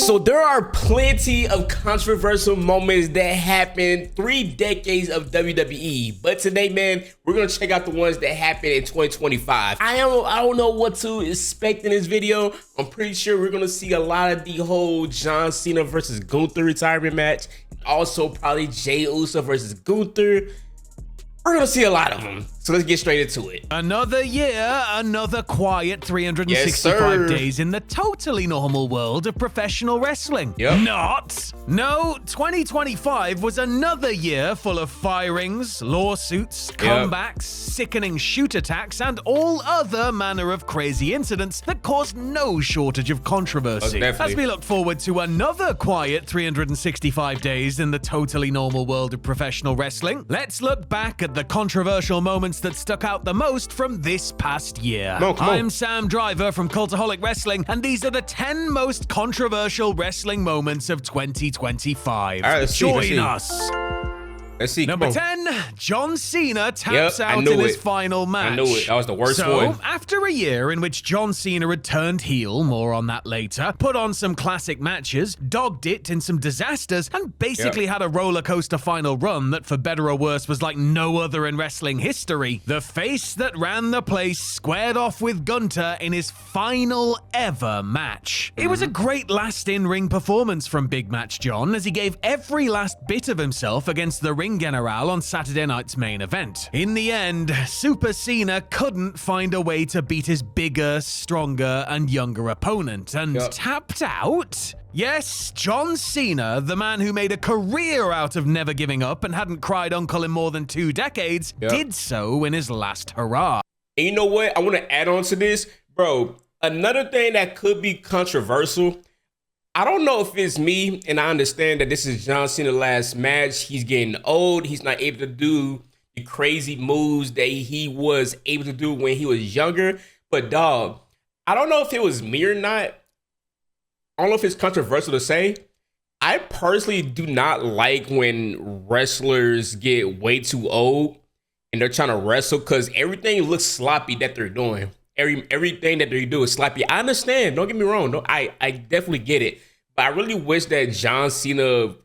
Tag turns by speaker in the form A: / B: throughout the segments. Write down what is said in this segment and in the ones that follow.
A: So there are plenty of controversial moments that happened 3 decades of WWE, but today, man, we're gonna check out the ones that happened in 2025. I don't know what to expect in this video. I'm pretty sure we're gonna see a lot of the whole John Cena versus Gunther retirement match, also probably Jey Uso versus Gunther. We're gonna see a lot of them, so let's get straight into it.
B: Another year, another quiet 365 days in the totally normal world of professional wrestling. Not. No, 2025 was another year full of firings, lawsuits, comebacks, sickening shoot attacks, and all other manner of crazy incidents that caused no shortage of controversy. As we look forward to another quiet 365 days in the totally normal world of professional wrestling, let's look back at the controversial moments that stuck out the most from this past year.
A: Come on.
B: I'm Sam Driver from Cultaholic Wrestling, and these are the 10 most controversial wrestling moments of 2025.
A: All right,
B: Join us.
A: Let's see.
B: Number 10, John Cena taps out in his final match.
A: I knew it. That was the worst one.
B: So, after a year in which John Cena had turned heel, more on that later, put on some classic matches, dogged it in some disasters, and basically had a roller coaster final run that, for better or worse, was like no other in wrestling history, the face that ran the place squared off with Gunther in his final ever match. It was a great last in-ring performance from Big Match John, as he gave every last bit of himself against the Ring General on Saturday night's main event. In the end, Super Cena couldn't find a way to beat his bigger, stronger, and younger opponent, and tapped out. Yes, John Cena, the man who made a career out of never giving up and hadn't cried uncle in more than 2 decades, did so in his last hurrah.
A: And you know what? I want to add on to this, bro. Another thing that could be controversial, I don't know if it's me, and I understand that this is John Cena's last match. He's getting old. He's not able to do the crazy moves that he was able to do when he was younger. But dog, I don't know if it was me or not. I don't know if it's controversial to say. I personally do not like when wrestlers get way too old and they're trying to wrestle, because everything looks sloppy that they're doing. Everything that they do is sloppy. I understand. Don't get me wrong. I definitely get it. But I really wish that John Cena,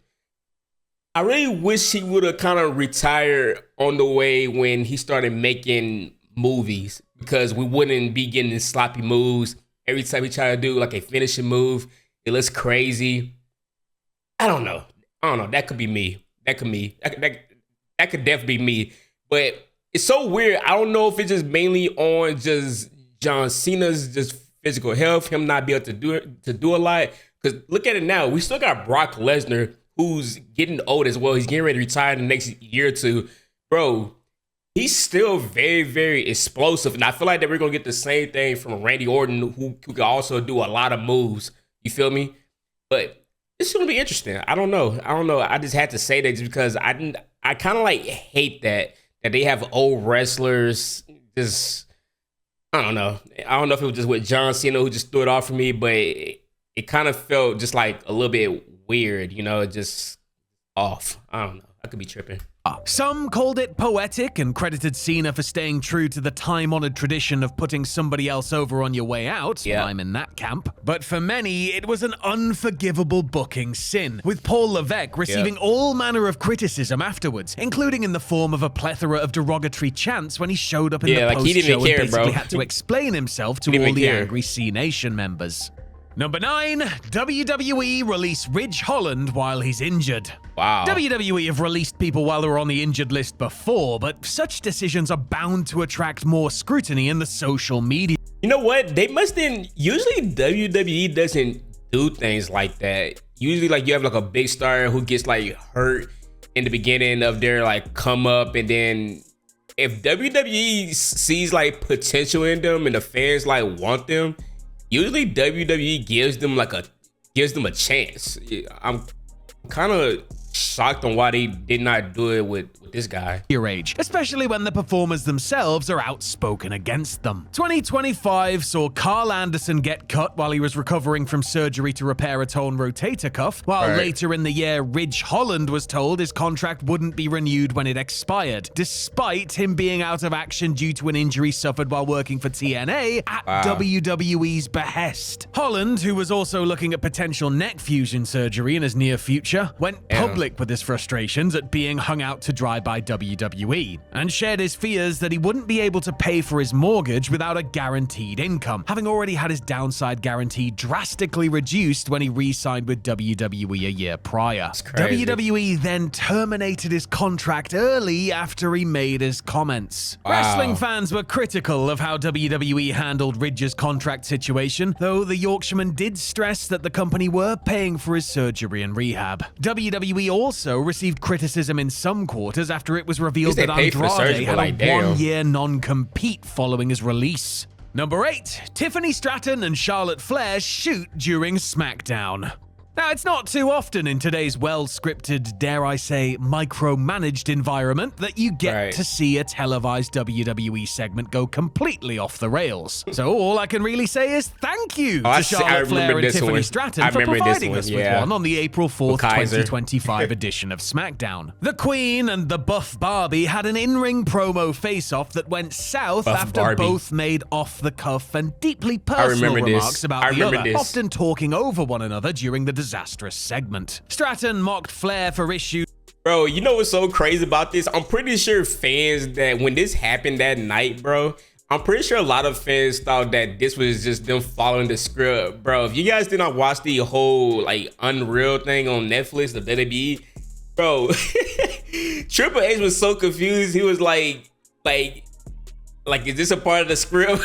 A: I really wish he would have kind of retired on the way when he started making movies, because we wouldn't be getting these sloppy moves. Every time he tried to do like a finishing move, it looks crazy. I don't know. That could be me. That could definitely be me. But it's so weird. I don't know if it's just mainly on just John Cena's just physical health, him not be able to do a lot. Because look at it now. We still got Brock Lesnar, who's getting old as well. He's getting ready to retire in the next year or two. Bro, he's still very, very explosive. And I feel like that we're going to get the same thing from Randy Orton, who can also do a lot of moves. You feel me? But it's going to be interesting. I don't know. I just had to say that just because I kind of like hate that they have old wrestlers just, I don't know. I don't know if it was just with John Cena who just threw it off for me, but it kind of felt just like a little bit weird, just off. I don't know. I could be tripping.
B: Some called it poetic and credited Cena for staying true to the time-honored tradition of putting somebody else over on your way out. I'm in that camp. But for many, it was an unforgivable booking sin, with Paul Levesque receiving all manner of criticism afterwards, including in the form of a plethora of derogatory chants when he showed up in the post-show and basically had to explain himself to all the angry C Nation members. Number 9, WWE release Ridge Holland while he's injured.
A: Wow.
B: WWE have released people while they were on the injured list before, but such decisions are bound to attract more scrutiny in the social media.
A: You know what? They must then, usually WWE doesn't do things like that. Usually like you have like a big star who gets like hurt in the beginning of their like come up, and then if WWE sees like potential in them and the fans like want them, usually WWE gives them a chance. I'm kind of shocked on why they did not do it with this guy.
B: Your age, especially when the performers themselves are outspoken against them. 2025 saw Carl Anderson get cut while he was recovering from surgery to repair a torn rotator cuff, while later in the year, Ridge Holland was told his contract wouldn't be renewed when it expired, despite him being out of action due to an injury suffered while working for TNA at WWE's behest. Holland, who was also looking at potential neck fusion surgery in his near future, went public with his frustrations at being hung out to dry by WWE, and shared his fears that he wouldn't be able to pay for his mortgage without a guaranteed income, having already had his downside guarantee drastically reduced when he re-signed with WWE a year prior. WWE then terminated his contract early after he made his comments. Wrestling fans were critical of how WWE handled Ridge's contract situation, though the Yorkshireman did stress that the company were paying for his surgery and rehab. WWE also received criticism in some quarters after it was revealed that Andrade had a one-year non-compete following his release. Number 8, Tiffany Stratton and Charlotte Flair shoot during SmackDown. Now, it's not too often in today's well-scripted, dare I say, micromanaged environment that you get to see a televised WWE segment go completely off the rails. So all I can really say is thank you to Charlotte Flair and Tiffany Stratton for providing us with one on the April 4th, 2025 edition of SmackDown. The Queen and the Buff Barbie had an in-ring promo face-off that went south after both made off-the-cuff and deeply personal remarks about the other, often talking over one another during the disastrous segment. Stratton mocked Flair for issues.
A: Bro, you know what's so crazy about this? I'm pretty sure fans that when this happened that night, bro, I'm pretty sure a lot of fans thought that this was just them following the script. Bro, if you guys did not watch the whole like Unreal thing on Netflix, the WWE, bro, Triple H was so confused. He was like, is this a part of the script?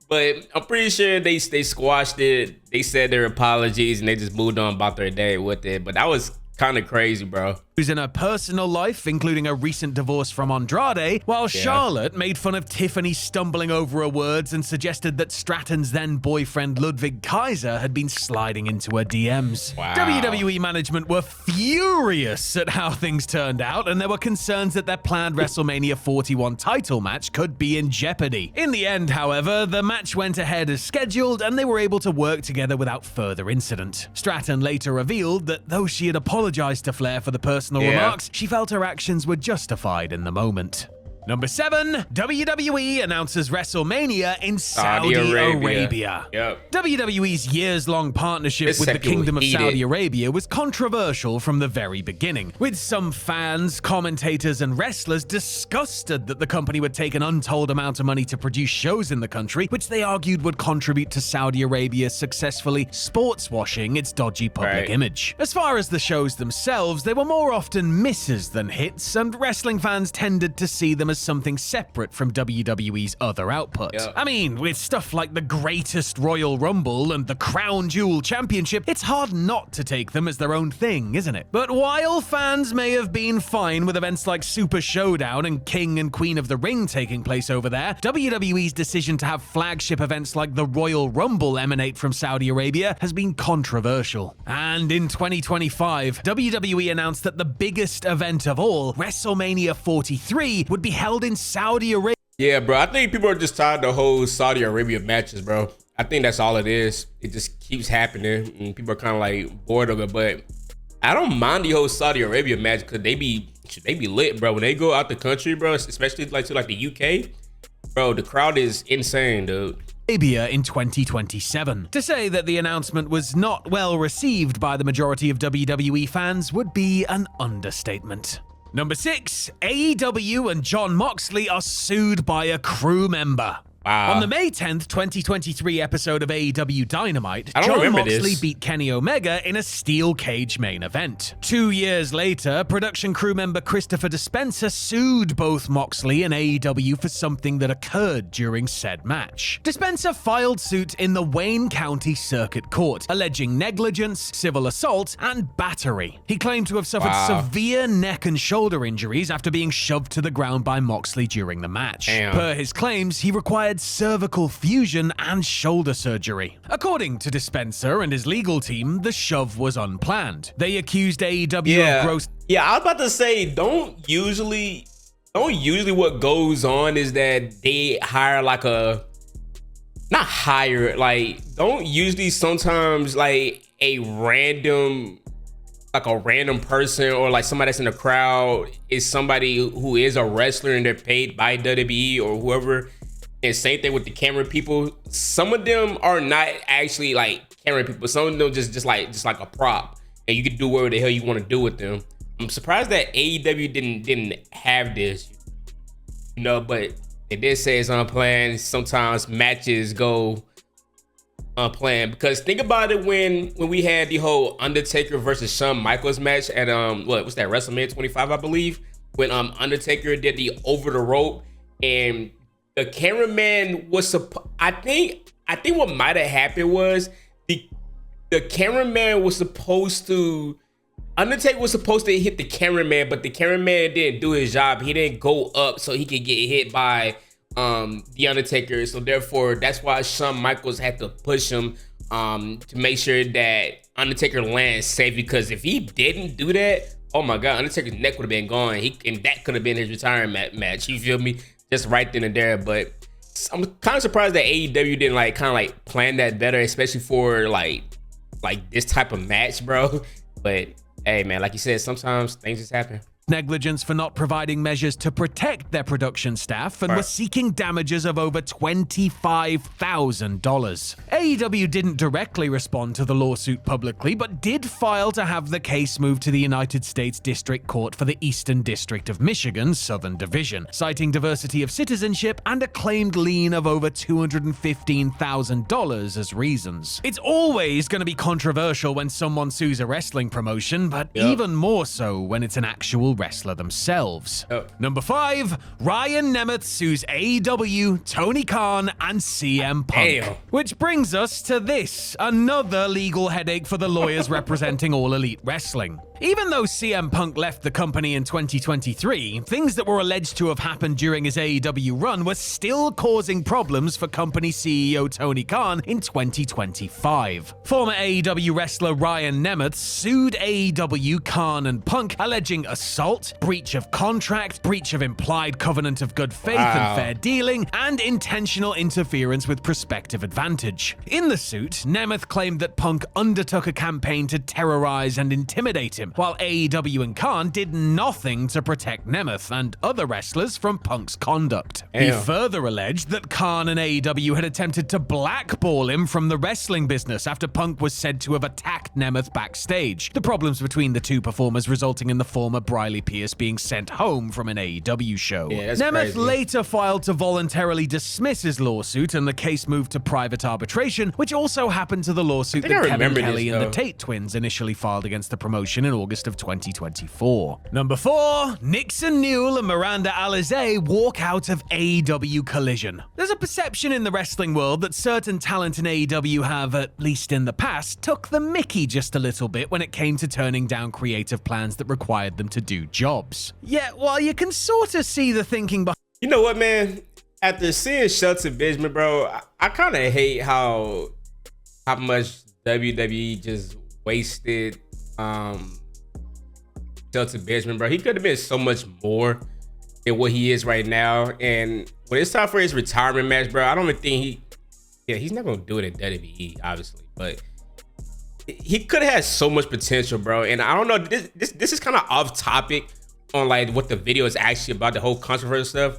A: But I'm pretty sure they squashed it. They said their apologies and they just moved on about their day with it. But that was kind of crazy, bro.
B: Who's in her personal life, including a recent divorce from Andrade, while Charlotte made fun of Tiffany stumbling over her words and suggested that Stratton's then boyfriend Ludwig Kaiser had been sliding into her DMs. WWE management were furious at how things turned out, and there were concerns that their planned WrestleMania 41 title match could be in jeopardy. In the end, however, the match went ahead as scheduled, and they were able to work together without further incident. Stratton later revealed that though she had apologized to Flair for the personal remarks, she felt her actions were justified in the moment. Number 7, WWE announces WrestleMania in Saudi Arabia. WWE's years-long partnership with the Kingdom of Saudi Arabia was controversial from the very beginning, with some fans, commentators, and wrestlers disgusted that the company would take an untold amount of money to produce shows in the country, which they argued would contribute to Saudi Arabia successfully sports-washing its dodgy public image. As far as the shows themselves, they were more often misses than hits, and wrestling fans tended to see them as something separate from WWE's other output. I mean, with stuff like the Greatest Royal Rumble and the Crown Jewel Championship, it's hard not to take them as their own thing, isn't it? But while fans may have been fine with events like Super Showdown and King and Queen of the Ring taking place over there, WWE's decision to have flagship events like the Royal Rumble emanate from Saudi Arabia has been controversial. And in 2025, WWE announced that the biggest event of all, WrestleMania 43, would be held in Saudi Arabia.
A: Yeah, bro, I think people are just tired of the whole Saudi Arabia matches, bro. I think that's all it is. It just keeps happening, and people are kind of like bored of it. But I don't mind the whole Saudi Arabia match because they be lit, bro. When they go out the country, bro, especially like to like the UK, bro, the crowd is insane, dude.
B: Arabia in 2027. To say that the announcement was not well received by the majority of WWE fans would be an understatement. Number 6, AEW and Jon Moxley are sued by a crew member. On the May 10th, 2023 episode of AEW Dynamite, Jon Moxley beat Kenny Omega in a steel cage main event. 2 years later, production crew member Christopher Dispenza sued both Moxley and AEW for something that occurred during said match. Dispenza filed suit in the Wayne County Circuit Court, alleging negligence, civil assault, and battery. He claimed to have suffered severe neck and shoulder injuries after being shoved to the ground by Moxley during the match. Per his claims, he required had cervical fusion and shoulder surgery. According to Dispenser and his legal team, the shove was unplanned. They accused AEW of gross...
A: Yeah, I was about to say, don't usually what goes on is that they hire like don't usually sometimes like a random person or like somebody that's in the crowd is somebody who is a wrestler and they're paid by WWE or whoever. And same thing with the camera people. Some of them are not actually like camera people. Some of them just like a prop, and you can do whatever the hell you want to do with them. I'm surprised that AEW didn't have this, but they did say it's unplanned. Sometimes matches go unplanned, because think about it, when we had the whole Undertaker versus Shawn Michaels match at what's that, WrestleMania 25, I believe, when Undertaker did the over the rope, and the cameraman was I think what might have happened was the cameraman was supposed to, Undertaker was supposed to hit the cameraman, but the cameraman didn't do his job. He didn't go up so he could get hit by the Undertaker. So therefore, that's why Shawn Michaels had to push him to make sure that Undertaker lands safe. Because if he didn't do that, oh my God, Undertaker's neck would have been gone. And that could have been his retirement match. You feel me? Just right then and there. But I'm kind of surprised that AEW didn't plan that better, especially for like this type of match, bro. But hey, man, like you said, sometimes things just happen.
B: Negligence for not providing measures to protect their production staff and were seeking damages of over $25,000. AEW didn't directly respond to the lawsuit publicly, but did file to have the case moved to the United States District Court for the Eastern District of Michigan's Southern Division, citing diversity of citizenship and a claimed lien of over $215,000 as reasons. It's always going to be controversial when someone sues a wrestling promotion, but even more so when it's an actual wrestler themselves. Number 5, Ryan Nemeth sues AEW, Tony Khan, and CM Punk. Which brings us to this, another legal headache for the lawyers representing All Elite Wrestling. Even though CM Punk left the company in 2023, things that were alleged to have happened during his AEW run were still causing problems for company CEO Tony Khan in 2025. Former AEW wrestler Ryan Nemeth sued AEW, Khan, and Punk, alleging assault, breach of contract, breach of implied covenant of good faith and fair dealing, and intentional interference with prospective advantage. In the suit, Nemeth claimed that Punk undertook a campaign to terrorize and intimidate him, while AEW and Khan did nothing to protect Nemeth and other wrestlers from Punk's conduct. He further alleged that Khan and AEW had attempted to blackball him from the wrestling business after Punk was said to have attacked Nemeth backstage, the problems between the two performers resulting in the former Briley Pierce being sent home from an AEW show. Nemeth later filed to voluntarily dismiss his lawsuit, and the case moved to private arbitration, which also happened to the lawsuit that Kevin Kelly and the Tate twins initially filed against the promotion in August of 2024. Number 4, Nixon Newell and Miranda Alizé walk out of AEW Collision. There's a perception in the wrestling world that certain talent in AEW have, at least in the past, took the mickey just a little bit when it came to turning down creative plans that required them to do jobs. Yet, while you can sort of see the thinking behind...
A: You know what, man? After seeing Shelton Benjamin, bro, I kind of hate how much WWE just wasted Shelton Benjamin, bro. He could have been so much more than what he is right now. And when it's time for his retirement match, bro, I don't even think he's not gonna do it in WWE, obviously, but he could have had so much potential, bro. And I don't know, this is kind of off topic on like what the video is actually about, the whole controversial stuff.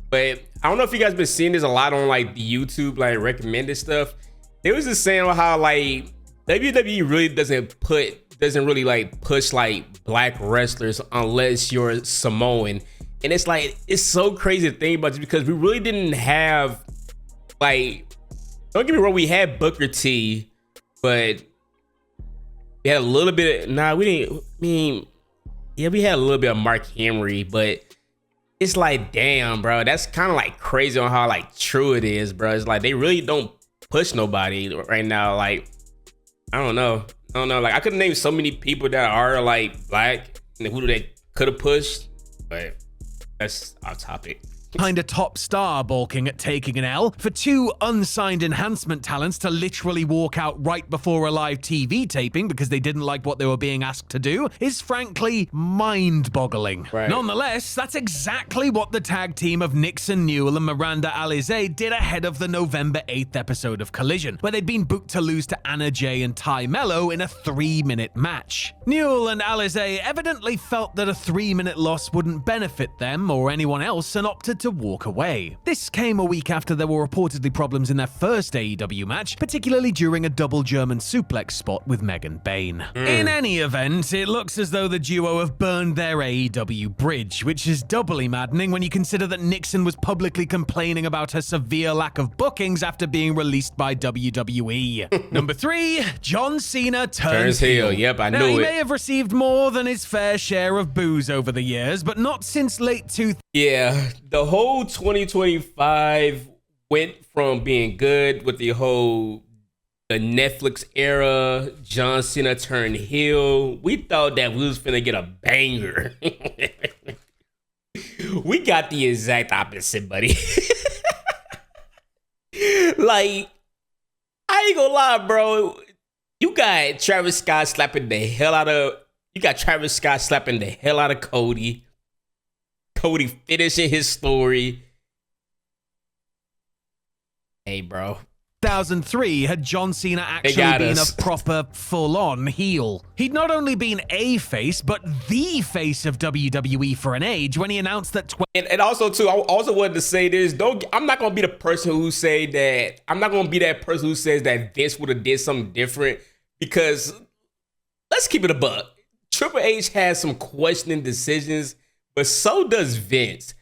A: But I don't know if you guys been seeing this a lot on like the YouTube, like recommended stuff. They was just saying how like WWE really doesn't really like push like black wrestlers unless you're Samoan. And it's like, it's so crazy to think about this, because we really didn't have, like, don't get me wrong, we had Booker T, but we had a little bit of, we had a little bit of Mark Henry, but it's like, damn, bro, that's kind of like crazy on how like true it is, bro. It's like they really don't push nobody right now. Like, I don't know. Like, I could name so many people that are like black and who they could have pushed, but that's off topic.
B: behind a top star balking at taking an L, for 2 unsigned enhancement talents to literally walk out right before a live TV taping because they didn't like what they were being asked to do, is frankly mind-boggling.
A: Right.
B: Nonetheless, that's exactly what the tag team of Nixon Newell and Miranda Alizé did ahead of the November 8th episode of Collision, where they'd been booked to lose to Anna Jay and Ty Mello in a 3-minute match. Newell and Alizé evidently felt that a 3-minute loss wouldn't benefit them or anyone else and opted to walk away. This came a week after there were reportedly problems in their first AEW match, particularly during a double German suplex spot with Megan Bayne. In any event, it looks as though the duo have burned their AEW bridge, which is doubly maddening when you consider that Nixon was publicly complaining about her severe lack of bookings after being released by WWE. Number 3, John Cena turns heel.
A: Yep, I
B: Now,
A: knew
B: he
A: it.
B: may have received more than his fair share of booze over the years, but not since late 2000s.
A: Yeah, the whole 2025 went from being good with the Netflix era, John Cena turned heel. We thought that we was finna get a banger. We got the exact opposite, buddy. Like, I ain't gonna lie, bro. You got Travis Scott slapping the hell out of Cody. Cody finishing his story. Hey, bro.
B: 2003 had John Cena actually
A: got
B: been
A: us.
B: a proper full-on heel. He'd not only been a face, but the face of WWE for an age when he announced that
A: And also, too, I also wanted to say this. I'm not gonna be the person who say that. I'm not gonna be that person who says that Vince would have did something different, because let's keep it a buck. Triple H has some questioning decisions, but so does Vince.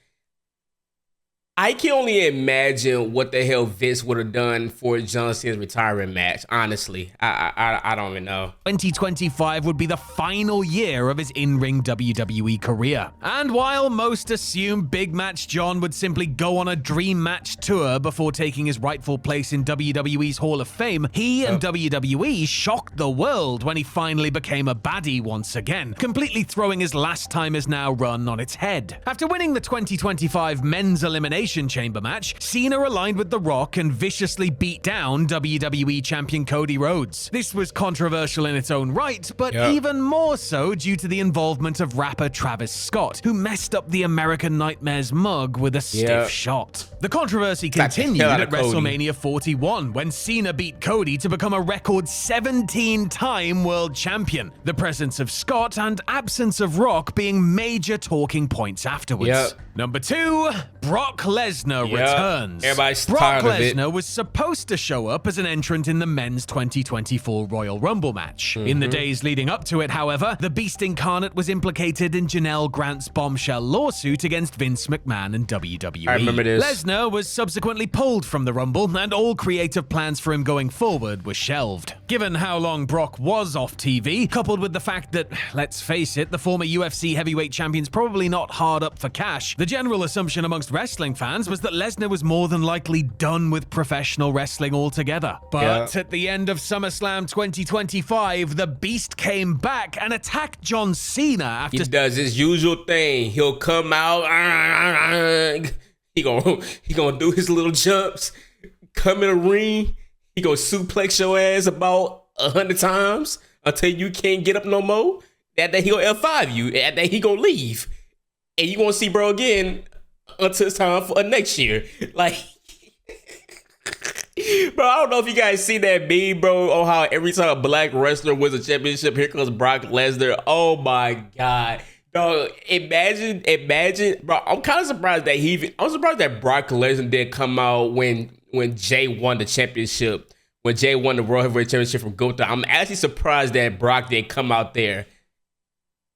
A: I can only imagine what the hell Vince would have done for John Cena's retirement match. Honestly, I don't even know.
B: 2025 would be the final year of his in-ring WWE career. And while most assume Big Match John would simply go on a dream match tour before taking his rightful place in WWE's Hall of Fame, he and WWE shocked the world when he finally became a baddie once again, completely throwing his last time as now run on its head. After winning the 2025 Men's Elimination Chamber match, Cena aligned with The Rock and viciously beat down WWE champion Cody Rhodes. This was controversial in its own right, but even more so due to the involvement of rapper Travis Scott, who messed up the American Nightmares mug with a stiff shot. The controversy continued at WrestleMania 41 when Cena beat Cody to become a record 17-time world champion. The presence of Scott and absence of Rock being major talking points afterwards. Number 2, Brock Lesnar returns.
A: Everybody's
B: Brock
A: tired of it.
B: Lesnar was supposed to show up as an entrant in the men's 2024 Royal Rumble match. In the days leading up to it, however, the Beast Incarnate was implicated in Janelle Grant's bombshell lawsuit against Vince McMahon and WWE.
A: I remember this.
B: Lesnar was subsequently pulled from the Rumble, and all creative plans for him going forward were shelved. Given how long Brock was off TV, coupled with the fact that, let's face it, the former UFC heavyweight champion's probably not hard up for cash, the general assumption amongst wrestling fans was that Lesnar was more than likely done with professional wrestling altogether. But at the end of SummerSlam 2025, the Beast came back and attacked John Cena after...
A: He does his usual thing. He'll come out. He gonna do his little jumps. Come in the ring. He gonna suplex your ass about 100 times until you can't get up no more. That day he gonna F5 you. That day he gonna leave. And you won't see bro again until it's time for next year. Like, bro, I don't know if you guys see that meme, bro, on how every time a black wrestler wins a championship, here comes Brock Lesnar. Oh my God. Dog, imagine, bro. I'm kind of surprised that I'm surprised that Brock Lesnar didn't come out when Jay won the championship, when Jay won the World Heavyweight Championship from Gunther. I'm actually surprised that Brock didn't come out there.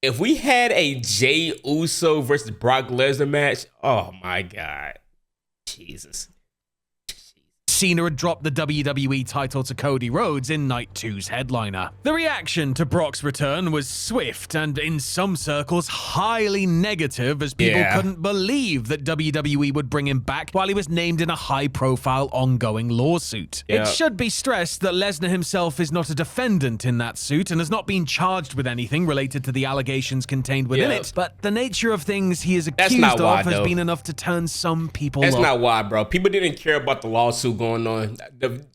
A: If we had a Jay Uso versus Brock Lesnar match, oh my God, Jesus.
B: Cena had dropped the WWE title to Cody Rhodes in Night 2's headliner. The reaction to Brock's return was swift and, in some circles, highly negative, as people couldn't believe that WWE would bring him back while he was named in a high-profile ongoing lawsuit. It should be stressed that Lesnar himself is not a defendant in that suit and has not been charged with anything related to the allegations contained within it, but the nature of things he is accused of has been enough to turn some people off.
A: That's not why, bro. People didn't care about the lawsuit going on.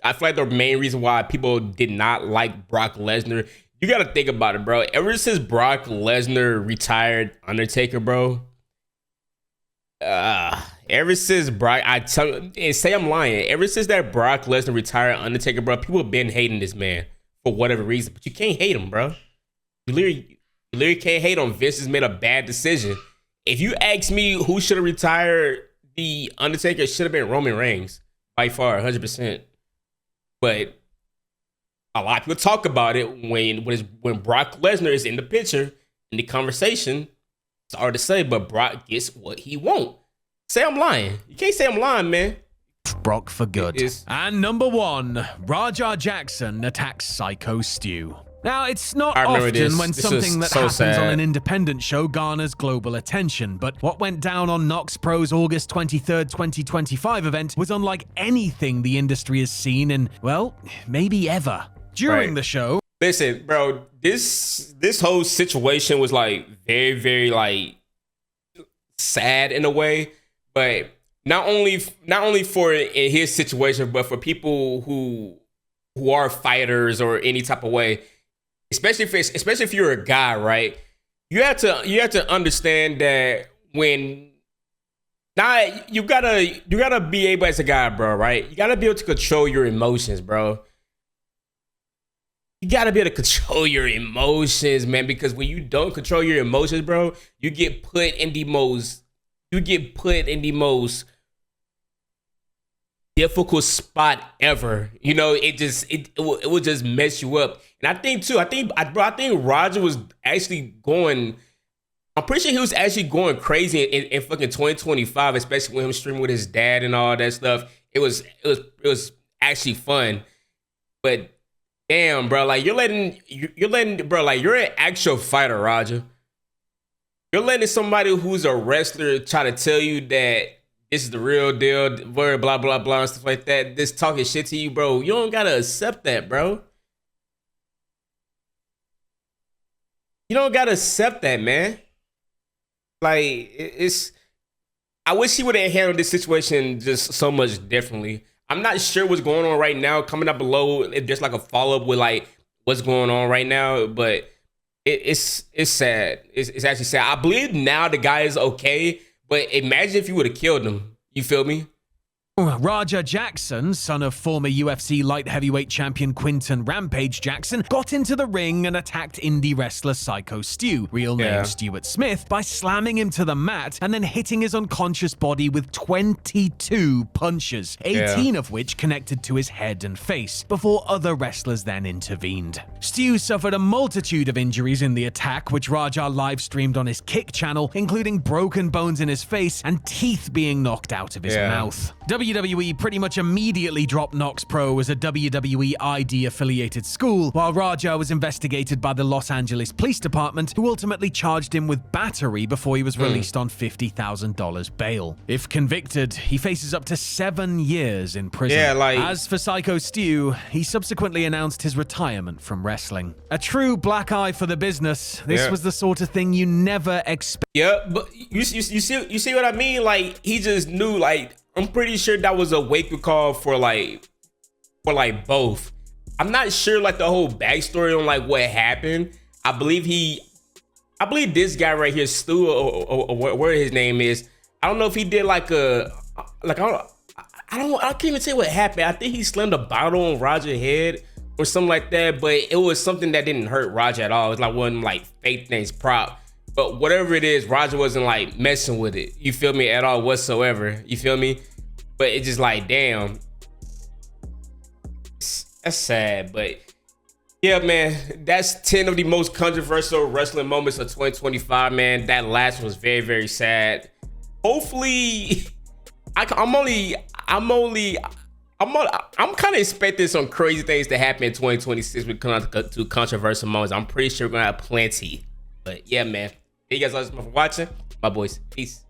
A: I feel like the main reason why people did not like Brock Lesnar, you got to think about it, bro. Ever since Brock Lesnar retired Undertaker, bro, ever since Brock, and say I'm lying, ever since that Brock Lesnar retired Undertaker, bro, people have been hating this man for whatever reason, but you can't hate him, bro. You literally can't hate him. Vince has made a bad decision. If you ask me who should have retired the Undertaker, it should have been Roman Reigns by far, 100%. But a lot of people talk about it when Brock Lesnar is in the picture, in the conversation. It's hard to say, but Brock gets what he wants. Say I'm lying. You can't say I'm lying, man.
B: Brock for good. And number 1, Raja Jackson attacks Psycho Stu. Now, it's not often when something that happens on an independent show garners global attention, but what went down on Nox Pro's August 23rd, 2025 event was unlike anything the industry has seen in, well, maybe ever. During the show...
A: Listen, bro, this whole situation was like very, very like sad in a way, but not only for in his situation, but for people who are fighters or any type of way. Especially if you're a guy, right? You have to understand that you gotta be able as a guy, bro, right? You gotta be able to control your emotions, bro. You gotta be able to control your emotions, man, because when you don't control your emotions, bro, you get put in the most difficult spot ever. You know, it will just mess you up. And I think Roger was actually going, I'm pretty sure he was actually going crazy in fucking 2025, especially with him streaming with his dad and all that stuff. It was actually fun. But damn, bro, like you're letting bro, like you're an actual fighter, Roger. You're letting somebody who's a wrestler try to tell you that this is the real deal, blah, blah, blah, blah, and stuff like that. This talking shit to you, bro. You don't gotta accept that, bro. You don't gotta accept that, man. Like, I wish he would have handled this situation just so much differently. I'm not sure what's going on right now. Comment down below if there's like a follow-up with like what's going on right now, but it's sad. It's actually sad. I believe now the guy is okay, but imagine if you would have killed him. You feel me?
B: Raja Jackson, son of former UFC light heavyweight champion Quinton Rampage Jackson, got into the ring and attacked indie wrestler Psycho Stu, real name Stuart Smith, by slamming him to the mat and then hitting his unconscious body with 22 punches, 18 of which connected to his head and face, before other wrestlers then intervened. Stu suffered a multitude of injuries in the attack, which Raja live-streamed on his Kick channel, including broken bones in his face and teeth being knocked out of his mouth. WWE pretty much immediately dropped Nox Pro as a WWE ID-affiliated school, while Raja was investigated by the Los Angeles Police Department, who ultimately charged him with battery before he was released on $50,000 bail. If convicted, he faces up to 7 years in prison. As for Psycho Stu, he subsequently announced his retirement from wrestling. A true black eye for the business. This was the sort of thing you never expect.
A: Yeah, but you see what I mean? Like, he just knew, like, I'm pretty sure that was a wake-up call for both. I'm not sure like the whole backstory on like what happened. I believe this guy right here, Stu, or where his name is. I don't know if he did I can't even tell you what happened. I think he slammed a bottle on Roger's head or something like that, but it was something that didn't hurt Roger at all. It's like one like fake things prop. But whatever it is, Roger wasn't like messing with it. You feel me? At all whatsoever. You feel me? But it's just like, damn. That's sad. But yeah, man, that's 10 of the most controversial wrestling moments of 2025, man. That last one was very, very sad. Hopefully, I'm only I'm kind of expecting some crazy things to happen in 2026 when it comes to controversial moments. I'm pretty sure we're gonna have plenty. But yeah, man. Thank you guys all so much for watching. My boys. Peace.